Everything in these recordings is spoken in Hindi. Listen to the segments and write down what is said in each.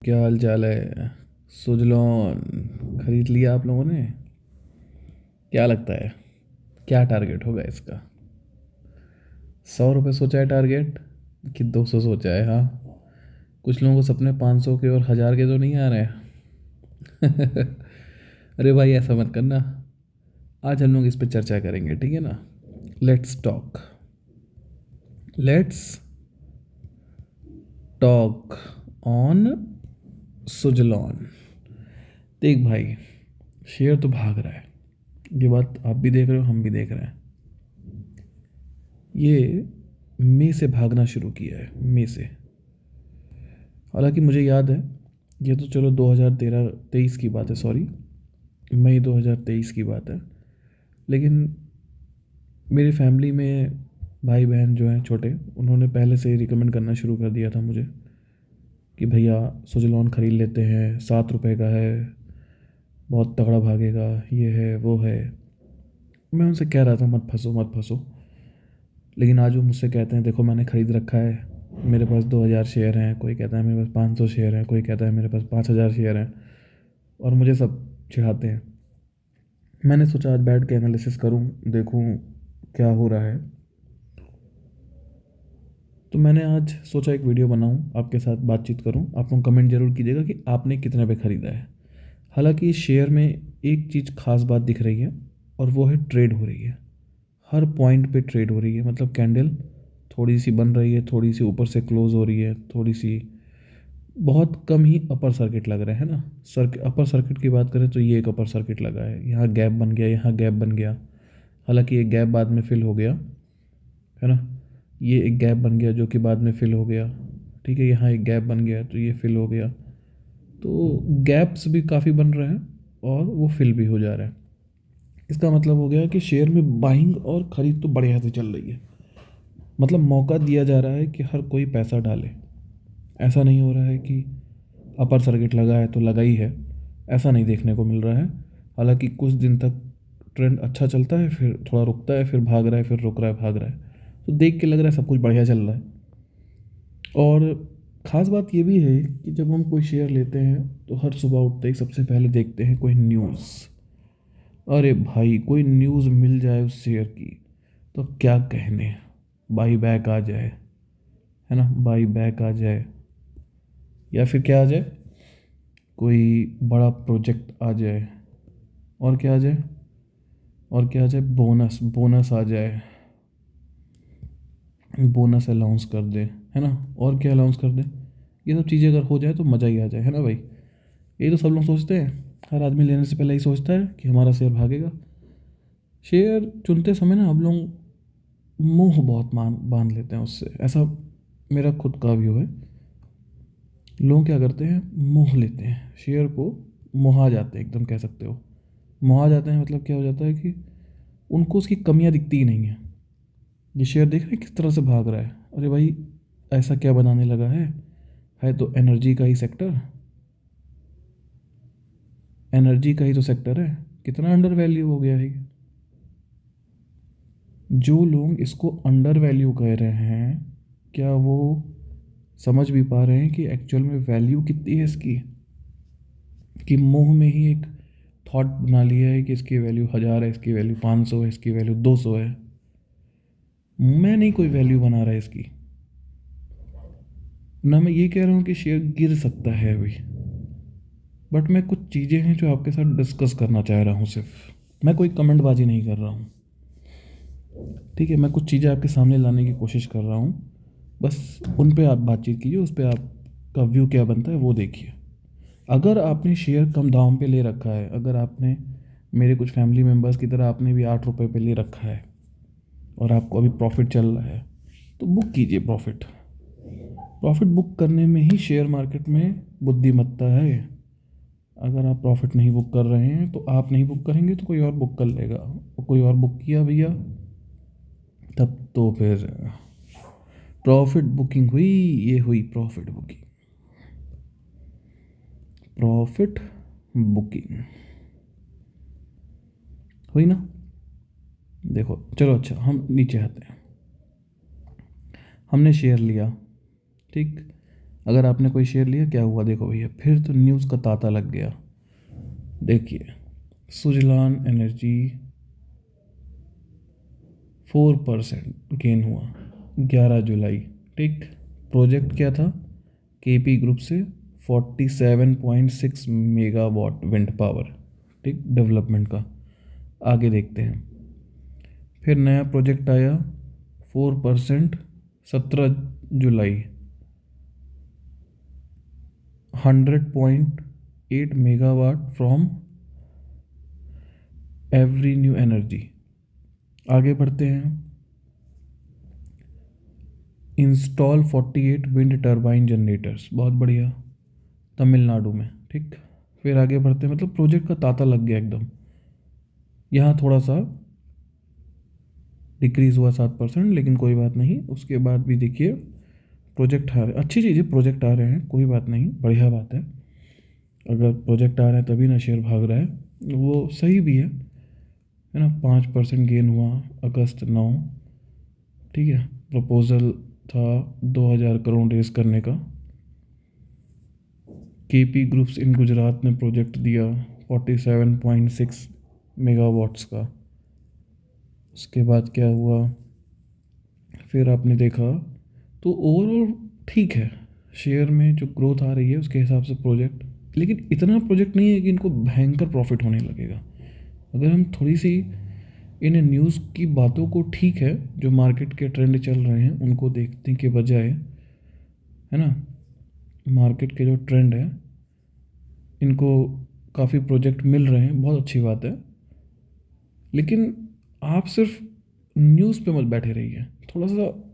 क्या हाल चाल है? सुजलॉन खरीद लिया आप लोगों ने? क्या लगता है, क्या टारगेट होगा इसका? 100 रुपये सोचा है टारगेट कि 200 सोचा है? हाँ, कुछ लोगों को सपने 500 के और 1000 के तो नहीं आ रहे हैं। अरे भाई, ऐसा मत करना। आज हम लोग इस पे चर्चा करेंगे, ठीक है ना? Let's talk, let's talk on Suzlon. देख भाई, शेयर तो भाग रहा है। ये बात आप भी देख रहे हो, हम भी देख रहे हैं। ये मई से भागना शुरू किया है, मई से। हालांकि मुझे याद है, ये तो चलो 2013-23 की बात है, सॉरी, मई 2023 की बात है। लेकिन मेरी फैमिली में भाई बहन जो हैं छोटे, उन्होंने पहले से ही रिकमेंड करना शुरू कर दिया था मुझे कि भैया सुजलॉन ख़रीद लेते हैं, 7 रुपए का है, बहुत तगड़ा भागेगा, ये है वो है। मैं उनसे कह रहा था मत फंसो मत फंसो। लेकिन आज वो मुझसे कहते हैं देखो मैंने ख़रीद रखा है, मेरे पास 2000 शेयर हैं, कोई कहता है मेरे पास 500 शेयर हैं, कोई कहता है मेरे पास 5000 शेयर हैं, और मुझे सब चिढ़ाते हैं। मैंने सोचा आज बैठ के एनालिसिस करूं, देखूं क्या हो रहा है। तो मैंने आज सोचा एक वीडियो बनाऊं, आपके साथ बातचीत करूं। आप लोग कमेंट ज़रूर कीजिएगा कि आपने कितने पे ख़रीदा है। हालांकि इस शेयर में एक चीज़ खास बात दिख रही है, और वो है ट्रेड हो रही है। हर पॉइंट पे ट्रेड हो रही है, मतलब कैंडल थोड़ी सी बन रही है, थोड़ी सी ऊपर से क्लोज हो रही है, थोड़ी सी, बहुत कम ही अपर सर्किट लग रहे हैं ना। अपर सर्किट की बात करें तो ये एक अपर सर्किट लगा है, यहाँ गैप बन गया, यहाँ गैप बन गया। हालांकि ये गैप बाद में फिल हो गया, है ना। ये एक गैप बन गया जो कि बाद में फिल हो गया, ठीक है। यहाँ एक गैप बन गया तो ये फिल हो गया। तो गैप्स भी काफ़ी बन रहे हैं और वो फिल भी हो जा रहा है। इसका मतलब हो गया कि शेयर में बाइंग और ख़रीद तो बढ़िया से चल रही है। मतलब मौका दिया जा रहा है कि हर कोई पैसा डाले। ऐसा नहीं हो रहा है कि अपर सर्किट लगा है तो लगा ही है, ऐसा नहीं देखने को मिल रहा है। हालांकि कुछ दिन तक ट्रेंड अच्छा चलता है, फिर थोड़ा रुकता है, फिर भाग रहा है, फिर रुक रहा है, भाग रहा है। तो देख के लग रहा है सब कुछ बढ़िया चल रहा है। और ख़ास बात ये भी है कि जब हम कोई शेयर लेते हैं तो हर सुबह उठते ही सबसे पहले देखते हैं कोई न्यूज़। अरे भाई, कोई न्यूज़ मिल जाए उस शेयर की तो क्या कहने, बाई बैक आ जाए, है ना, बाई बैक आ जाए, या फिर क्या आ जाए, कोई बड़ा प्रोजेक्ट आ जाए, और क्या आ जाए, और क्या आ जाए, बोनस बोनस आ जाए, बोनस अलाउंस कर दे, है ना, और क्या अलाउंस कर दे। ये सब चीज़ें अगर हो जाए तो मज़ा ही आ जाए, है ना भाई। यही तो सब लोग सोचते हैं। हर आदमी लेने से पहले ही सोचता है कि हमारा शेयर भागेगा। शेयर चुनते समय ना हम लोग मुंह बहुत मान बांध लेते हैं उससे, ऐसा मेरा खुद का व्यू है। लोग क्या करते हैं, मोह लेते हैं शेयर को, मोहा जाते हैं एकदम, कह सकते हो। मोहा जाते हैं मतलब क्या हो जाता है कि उनको उसकी कमियां दिखती ही नहीं है। ये शेयर देख रहे हैं किस तरह से भाग रहा है। अरे भाई, ऐसा क्या बनाने लगा है तो एनर्जी का ही सेक्टर, एनर्जी का ही तो सेक्टर है। कितना अंडर वैल्यू हो गया है ये। जो लोग इसको अंडर वैल्यू कह रहे हैं, क्या वो समझ भी पा रहे हैं कि एक्चुअल में वैल्यू कितनी है इसकी? कि मुंह में ही एक थॉट बना लिया है कि इसकी वैल्यू 1000 है, इसकी वैल्यू 500 है, इसकी वैल्यू 200 है। मैं नहीं कोई वैल्यू बना रहा है इसकी। ना मैं ये कह रहा हूँ कि शेयर गिर सकता है अभी, बट मैं कुछ चीज़ें हैं जो आपके साथ डिस्कस करना चाह रहा हूँ सिर्फ। मैं कोई कमेंटबाजी नहीं कर रहा हूँ, ठीक है। मैं कुछ चीज़ें आपके सामने लाने की कोशिश कर रहा हूँ, बस उन पे आप बातचीत कीजिए, उस पे आपका व्यू क्या बनता है वो देखिए। अगर आपने शेयर कम दाम पे ले रखा है, अगर आपने मेरे कुछ फैमिली मेम्बर्स की तरह आपने भी 8 रुपए पे ले रखा है और आपको अभी प्रॉफिट चल रहा है, तो बुक कीजिए प्रॉफिट। प्रॉफिट बुक करने में ही शेयर मार्केट में बुद्धिमत्ता है। अगर आप प्रॉफिट नहीं बुक कर रहे हैं तो आप नहीं बुक करेंगे तो कोई और बुक कर लेगा, और कोई और बुक किया भैया, तब तो फिर प्रॉफिट बुकिंग हुई। ये हुई प्रॉफिट बुकिंग, प्रॉफिट बुकिंग हुई ना। देखो चलो, अच्छा हम नीचे आते हैं। हमने शेयर लिया, ठीक। अगर आपने कोई शेयर लिया, क्या हुआ देखो भैया, फिर तो न्यूज़ का तांता लग गया। देखिए, सुजलान एनर्जी 4% गेन हुआ 11 जुलाई। ठीक, प्रोजेक्ट क्या था, केपी ग्रुप से 47.6 मेगावाट विंड पावर, ठीक, डेवलपमेंट का। आगे देखते हैं, फिर नया प्रोजेक्ट आया 4%, 17 जुलाई, 100.8 megawatt from every new energy. आगे बढ़ते हैं, इंस्टॉल 48 विंड टर्बाइन जनरेटर्स, बहुत बढ़िया, तमिलनाडु में। ठीक, फिर आगे बढ़ते हैं, मतलब प्रोजेक्ट का तांता लग गया एकदम। यहाँ थोड़ा सा डिक्रीज़ हुआ 7%, लेकिन कोई बात नहीं। उसके बाद भी देखिए प्रोजेक्ट आ रहे, अच्छी चीज़ है, प्रोजेक्ट आ रहे हैं, कोई बात नहीं, बढ़िया बात है। अगर प्रोजेक्ट आ रहे हैं तभी ना शेयर भाग रहा है, वो सही भी है ना। 5% गेन हुआ अगस्त 9। ठीक है, प्रपोज़ल था 2000 करोड़ रेस करने का। केपी ग्रुप्स इन गुजरात ने प्रोजेक्ट दिया 47.6 मेगावाट्स का। उसके बाद क्या हुआ, फिर आपने देखा तो ओवरऑल ठीक है, शेयर में जो ग्रोथ आ रही है उसके हिसाब से प्रोजेक्ट, लेकिन इतना प्रोजेक्ट नहीं है कि इनको भयंकर प्रॉफिट होने लगेगा। अगर हम थोड़ी सी इन न्यूज़ की बातों को, ठीक है, जो मार्केट के ट्रेंड चल रहे हैं उनको देखने के बजाय, है ना, मार्केट के जो ट्रेंड है, इनको काफ़ी प्रोजेक्ट मिल रहे हैं, बहुत अच्छी बात है। लेकिन आप सिर्फ न्यूज़ पे मत बैठे रहिए, थोड़ा सा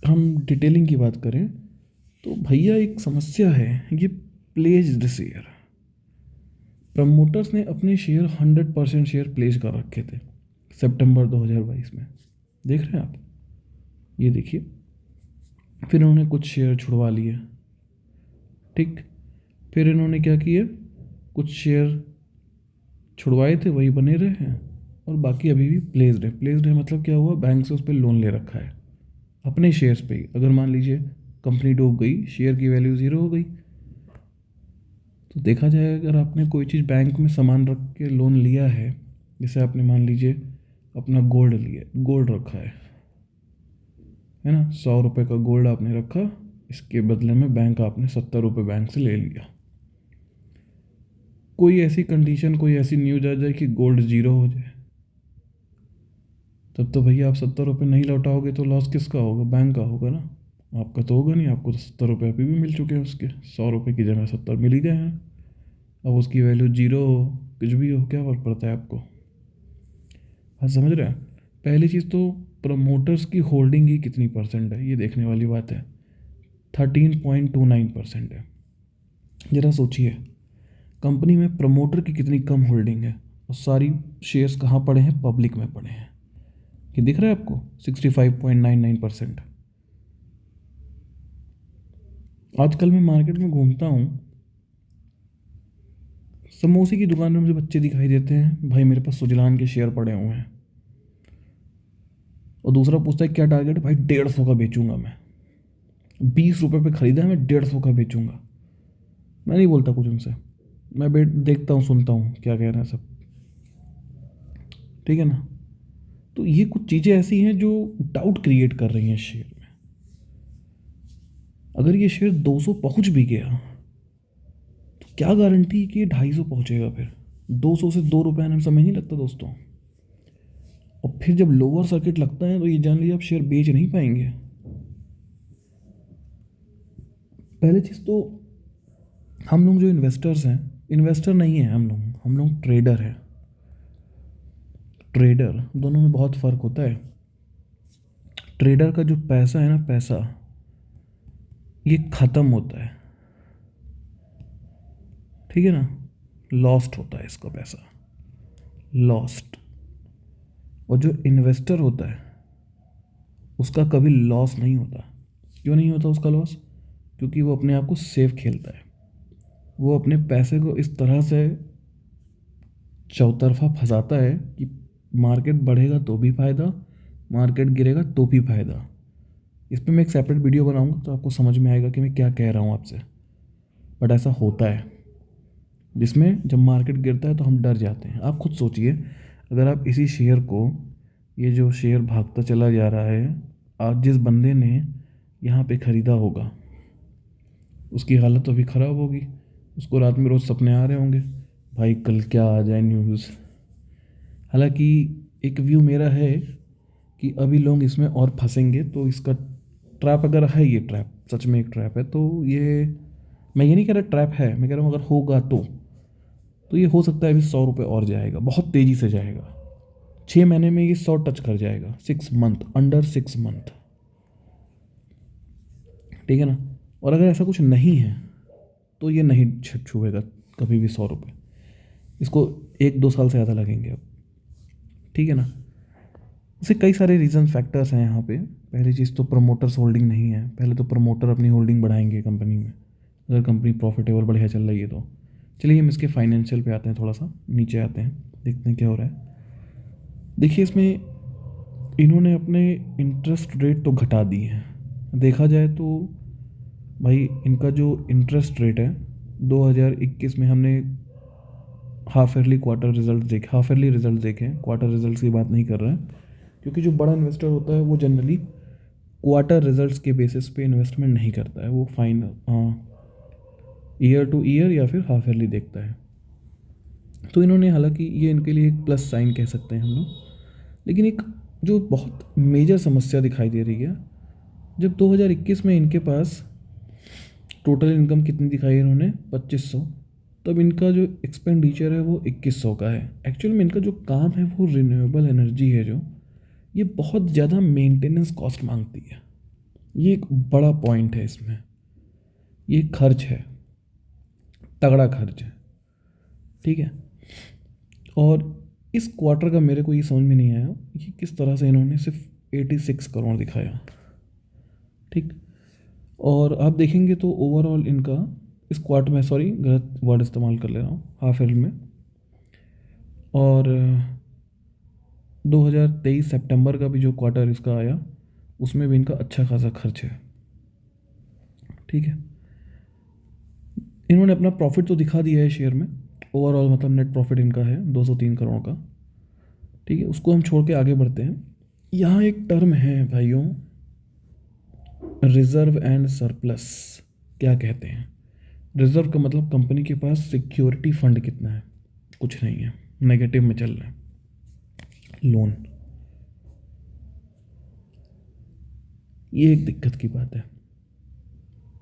हम डिटेलिंग की बात करें तो भैया एक समस्या है, ये प्लेज्ड शेयर। प्रमोटर्स ने अपने शेयर 100% शेयर प्लेज कर रखे थे सितंबर 2022 में, देख रहे हैं आप, ये देखिए। फिर इन्होंने कुछ शेयर छुड़वा लिए, ठीक, फिर इन्होंने क्या किया, कुछ शेयर छुड़वाए थे वही बने रहे हैं, और बाकी अभी भी प्लेस्ड है। प्लेस्ड है मतलब क्या हुआ, बैंक से उस पर लोन ले रखा है अपने शेयर्स पे ही। अगर मान लीजिए कंपनी डूब गई, शेयर की वैल्यू ज़ीरो हो गई, तो देखा जाए अगर आपने कोई चीज़ बैंक में सामान रख के लोन लिया है, जैसे आपने मान लीजिए अपना गोल्ड लिया, गोल्ड रखा है ना, 100 रुपये का गोल्ड आपने रखा, इसके बदले में बैंक आपने 70 रुपये बैंक से ले लिया। कोई ऐसी कंडीशन, कोई ऐसी न्यूज आ जाए कि गोल्ड ज़ीरो हो जाए, तब तो भैया आप 70 रुपये नहीं लौटाओगे तो लॉस किसका होगा, बैंक का होगा ना, आपका तो होगा नहीं। आपको तो 70 रुपये अभी भी मिल चुके हैं, उसके 100 रुपये की जगह 70 मिल ही गए हैं। अब उसकी वैल्यू जीरो हो, कुछ भी हो, क्या फ़र्क पड़ता है आपको। हाँ, समझ रहे हैं। पहली चीज़ तो प्रमोटर्स की होल्डिंग ही कितनी परसेंट है, ये देखने वाली बात है। 13.29% है। ज़रा सोचिए, कंपनी में प्रमोटर की कितनी कम होल्डिंग है, और सारी शेयर्स कहाँ पड़े हैं, पब्लिक में पड़े हैं। ये दिख रहा है आपको, 65.99%। आजकल मैं मार्केट में घूमता हूँ, समोसे की दुकान में मुझे बच्चे दिखाई देते हैं, भाई मेरे पास सुजलान के शेयर पड़े हुए हैं, और दूसरा पूछता है क्या टारगेट है, भाई 150 का बेचूंगा मैं, 20 रुपये पे ख़रीदा है, मैं 150 का बेचूंगा। मैं नहीं बोलता कुछ उनसे, मैं देखता हूँ, सुनता हूँ क्या कह रहे हैं सब, ठीक है ना। तो ये कुछ चीज़ें ऐसी हैं जो डाउट क्रिएट कर रही हैं शेयर में। अगर ये शेयर 200 पहुँच भी गया तो क्या गारंटी कि ये 250 पहुँचेगा, फिर 200 से 2 रुपये आने में समय नहीं लगता दोस्तों। और फिर जब लोअर सर्किट लगता है तो ये जान लीजिए आप शेयर बेच नहीं पाएंगे। पहली चीज़ तो हम लोग जो इन्वेस्टर्स हैं, इन्वेस्टर नहीं है हम लोग ट्रेडर हैं। ट्रेडर, दोनों में बहुत फ़र्क होता है। ट्रेडर का जो पैसा है ना, पैसा ये ख़त्म होता है, ठीक है ना, लॉस्ट होता है इसका पैसा, लॉस्ट। और जो इन्वेस्टर होता है उसका कभी लॉस नहीं होता। क्यों नहीं होता उसका लॉस, क्योंकि वो अपने आप को सेफ खेलता है। वो अपने पैसे को इस तरह से चौतरफा फंसाता है कि मार्केट बढ़ेगा तो भी फ़ायदा, मार्केट गिरेगा तो भी फ़ायदा। इस पर मैं एक सेपरेट वीडियो बनाऊंगा तो आपको समझ में आएगा कि मैं क्या कह रहा हूँ आपसे। बट ऐसा होता है जिसमें जब मार्केट गिरता है तो हम डर जाते हैं। आप खुद सोचिए, अगर आप इसी शेयर को, ये जो शेयर भागता चला जा रहा है, आज जिस बंदे ने यहाँ पे ख़रीदा होगा उसकी हालत तो अभी ख़राब होगी। उसको रात में रोज़ सपने आ रहे होंगे, भाई कल क्या आ जाए न्यूज़। हालांकि एक व्यू मेरा है कि अभी लोग इसमें और फंसेंगे, तो इसका ट्रैप अगर है, ये ट्रैप सच में एक ट्रैप है, तो ये, मैं ये नहीं कह रहा ट्रैप है, मैं कह रहा हूँ अगर होगा तो ये हो सकता है अभी 100 रुपये और जाएगा, बहुत तेज़ी से जाएगा। 6 महीने में ये 100 टच कर जाएगा, 6 मंथ, अंडर 6 मंथ, ठीक है ना। और अगर ऐसा कुछ नहीं है तो ये नहीं छुएगा कभी भी 100 रुपये, इसको 1-2 साल से ज़्यादा लगेंगे अब, ठीक है ना। इससे कई सारे रीज़न फैक्टर्स हैं यहाँ पे। पहली चीज़ तो प्रमोटर्स होल्डिंग नहीं है। पहले तो प्रमोटर अपनी होल्डिंग बढ़ाएंगे कंपनी में, अगर कंपनी प्रॉफिटेबल बढ़िया चल रही है तो। चलिए हम इसके फाइनेंशियल पे आते हैं, थोड़ा सा नीचे आते हैं, देखते हैं क्या हो रहा है। देखिए इसमें इन्होंने अपने इंटरेस्ट रेट तो घटा दिए हैं। देखा जाए तो भाई इनका जो इंटरेस्ट रेट है 2021 में, हमने हाफ ईयरली क्वार्टर रिजल्ट देखे, हाफ ईयरली रिजल्ट देखे, क्वार्टर रिजल्ट्स की बात नहीं कर रहे हैं, क्योंकि जो बड़ा इन्वेस्टर होता है वो जनरली क्वार्टर रिजल्ट्स के बेसिस पे इन्वेस्टमेंट नहीं करता है, वो ईयर टू ईयर या फिर हाफ ईयरली देखता है। तो इन्होंने, हालांकि ये इनके लिए एक प्लस साइन कह सकते हैं हम लोग, लेकिन एक जो बहुत मेजर समस्या दिखाई दे रही है, जब 2021 में इनके पास टोटल इनकम कितनी दिखाई इन्होंने 2500, तब इनका जो एक्सपेंडिचर है वो 2100 का है। एक्चुअल में इनका जो काम है वो रिन्यूएबल एनर्जी है, जो ये बहुत ज़्यादा मेंटेनेंस कॉस्ट मांगती है। ये एक बड़ा पॉइंट है इसमें, ये खर्च है, तगड़ा खर्च है, ठीक है। और इस क्वार्टर का मेरे को ये समझ में नहीं आया कि किस तरह से इन्होंने सिर्फ 86 करोड़ दिखाया, ठीक। और आप देखेंगे तो ओवरऑल इनका इस क्वार्टर में, सॉरी गलत वर्ड इस्तेमाल कर ले रहा हूँ, हाफ ईयर में, और 2023 सितंबर का भी जो क्वार्टर इसका आया उसमें भी इनका अच्छा खासा खर्च है, ठीक है। इन्होंने अपना प्रॉफिट तो दिखा दिया है शेयर में, ओवरऑल मतलब नेट प्रॉफिट इनका है 203 करोड़ का, ठीक है। उसको हम छोड़ के आगे बढ़ते हैं। यहाँ एक टर्म है भाइयों, रिजर्व एंड सरप्लस। क्या कहते हैं? रिजर्व का मतलब कंपनी के पास सिक्योरिटी फंड कितना है, कुछ नहीं है, नेगेटिव में चल रहा है, लोन। ये एक दिक्कत की बात है,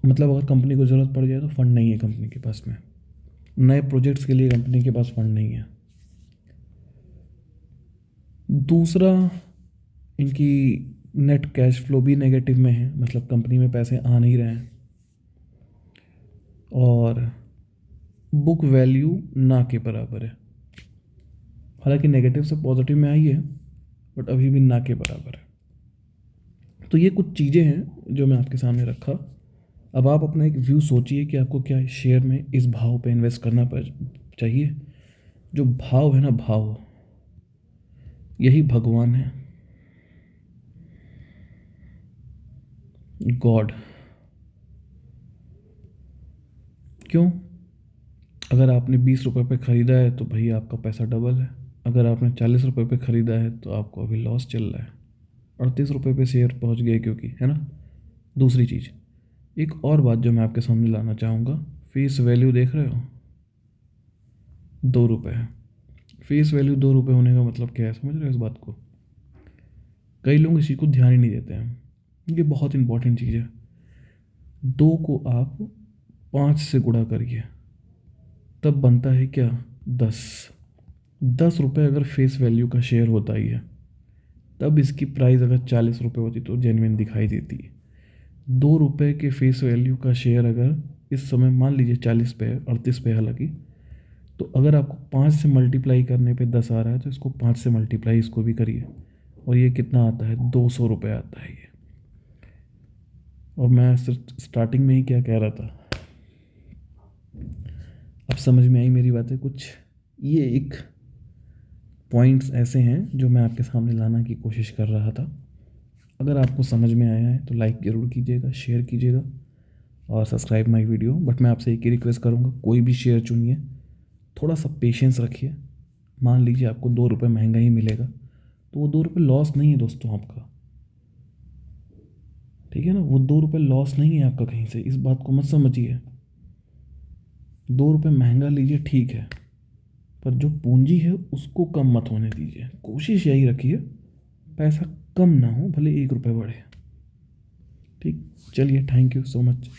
मतलब अगर कंपनी को ज़रूरत पड़ जाए तो फंड नहीं है कंपनी के पास में, नए प्रोजेक्ट्स के लिए कंपनी के पास फंड नहीं है। दूसरा, इनकी नेट कैश फ्लो भी नेगेटिव में है, मतलब कंपनी में पैसे आ नहीं रहे हैं। और बुक वैल्यू ना के बराबर है, हालांकि नेगेटिव से पॉजिटिव में आई है बट अभी भी ना के बराबर है। तो ये कुछ चीज़ें हैं जो मैं आपके सामने रखा। अब आप अपना एक व्यू सोचिए कि आपको क्या इस शेयर में इस भाव पे इन्वेस्ट करना चाहिए। जो भाव है ना, भाव, यही भगवान है, गॉड। क्यों? अगर आपने 20 रुपये पे ख़रीदा है तो भाई आपका पैसा डबल है, अगर आपने 40 रुपये पे ख़रीदा है तो आपको अभी लॉस चल रहा है, 38 रुपये पे शेयर पहुंच गए क्योंकि, है ना। दूसरी चीज़, एक और बात जो मैं आपके सामने लाना चाहूँगा, फेस वैल्यू देख रहे हो, 2 रुपये है। फेस वैल्यू 2 रुपये होने का मतलब क्या है, समझ रहे हो इस बात को? कई लोग इसी को ध्यान ही नहीं देते हैं, ये बहुत इंपॉर्टेंट चीज़ है। 2 को आप 5 से गुणा करिए, तब बनता है क्या, 10। 10 रुपये अगर फेस वैल्यू का शेयर होता ही है, तब इसकी प्राइस अगर 40 रुपये होती तो जेन्युइन दिखाई देती है। 2 रुपये के फेस वैल्यू का शेयर अगर इस समय मान लीजिए 40 पे है, 38 पे हालांकि, तो अगर आपको 5 से मल्टीप्लाई करने पे 10 आ रहा है तो इसको 5 से मल्टीप्लाई इसको भी करिए, और ये कितना आता है, 200 रुपये आता है ये। और मैं स्टार्टिंग में ही क्या कह रहा था, अब समझ में आई मेरी बातें कुछ। ये एक पॉइंट्स ऐसे हैं जो मैं आपके सामने लाना की कोशिश कर रहा था। अगर आपको समझ में आया है तो लाइक ज़रूर कीजिएगा, शेयर कीजिएगा और सब्सक्राइब माय वीडियो। बट मैं आपसे एक ही रिक्वेस्ट करूँगा, कोई भी शेयर चुनिए, थोड़ा सा पेशेंस रखिए। मान लीजिए आपको 2 रुपये महंगा ही मिलेगा, तो वो 2 रुपये लॉस नहीं है दोस्तों आपका, ठीक है ना। वो 2 रुपये लॉस नहीं है आपका कहीं से, इस बात को मत समझिए। 2 रुपये महंगा लीजिए ठीक है, पर जो पूंजी है उसको कम मत होने दीजिए। कोशिश यही रखिए पैसा कम ना हो, भले 1 रुपये बढ़े। ठीक, चलिए, थैंक यू सो मच।